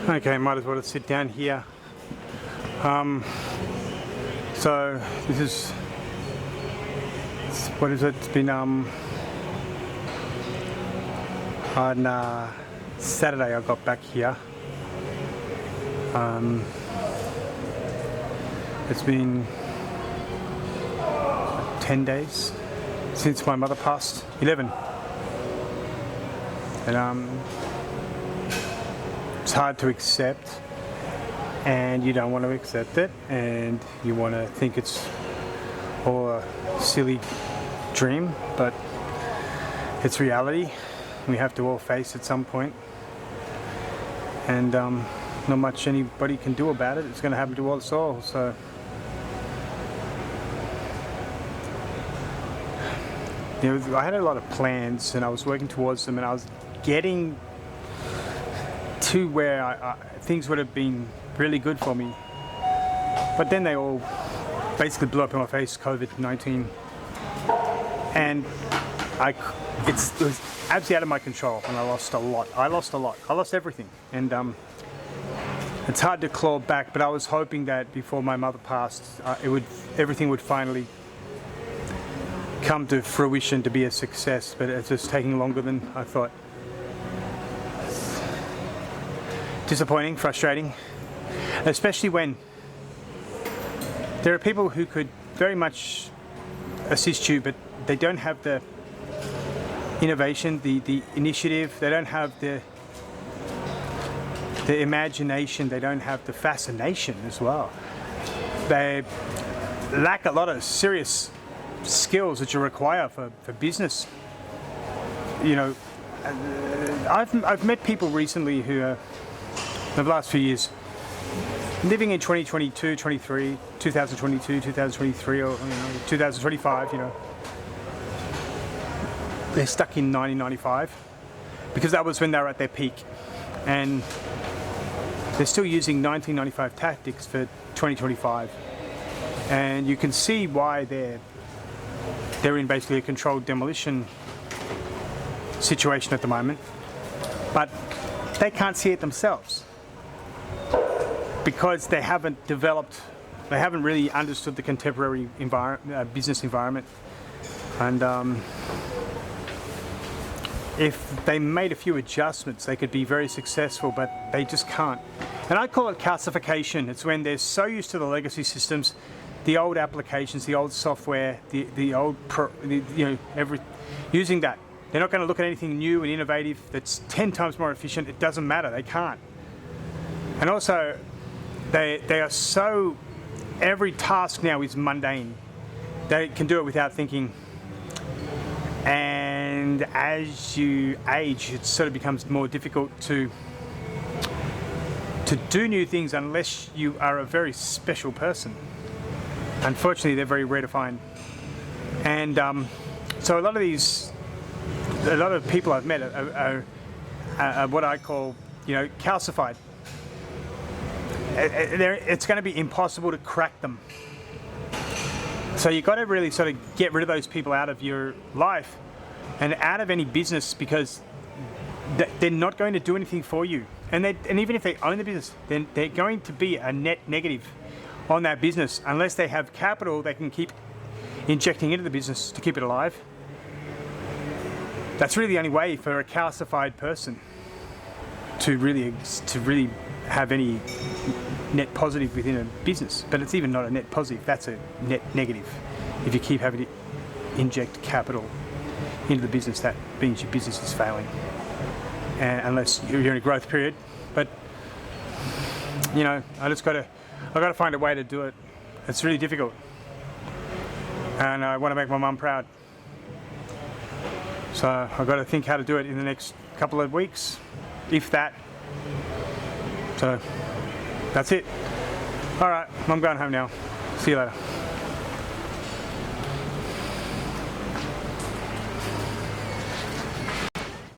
Okay, might as well sit down here. So this is, what is it? It's been on Saturday I got back here. It's been 10 days since my mother passed. 11. And it's hard to accept, and you don't want to accept it, and you want to think it's all a silly dream, but it's reality. We have to all face at some point, and not much anybody can do about it. It's going to happen to us all. So I had a lot of plans, and I was working towards them, and I was getting to where things would have been really good for me, but then they all basically blew up in my face. COVID-19, and it was absolutely out of my control, and I lost a lot. I lost everything, and it's hard to claw back. But I was hoping that before my mother passed, everything would finally come to fruition to be a success. But it's just taking longer than I thought. Disappointing, frustrating, especially when there are people who could very much assist you, but they don't have the innovation, the initiative, they don't have the imagination, they don't have the fascination as well. They lack a lot of serious skills that you require for business. You know, I've met people recently who are, in the last few years, living in 2022, 2023, 2023, or 2025, they're stuck in 1995 because that was when they were at their peak, and they're still using 1995 tactics for 2025, and you can see why they're in basically a controlled demolition situation at the moment, but they can't see it themselves, because they haven't really understood the contemporary business environment. And if they made a few adjustments, they could be very successful, but they just can't. And I call it calcification. It's when they're so used to the legacy systems, the old applications, the old software, using that. They're not going to look at anything new and innovative that's 10 times more efficient. It doesn't matter. They can't. And also, they are so, every task now is mundane. They can do it without thinking. And as you age, it sort of becomes more difficult to do new things unless you are a very special person. Unfortunately, they're very rare to find. And so a lot of people I've met are what I call, calcified. It's going to be impossible to crack them. So you've got to really sort of get rid of those people out of your life and out of any business, because they're not going to do anything for you. And even if they own the business, then they're going to be a net negative on that business unless they have capital they can keep injecting into the business to keep it alive. That's really the only way for a calcified person to really have any net positive within a business. But it's even not a net positive, that's a net negative. If you keep having to inject capital into the business, that means your business is failing, and unless you're in a growth period. But I've got to find a way to do it. It's really difficult, and I want to make my mum proud. So I've got to think how to do it in the next couple of weeks, if that. So that's it. All right, I'm going home now. See you later.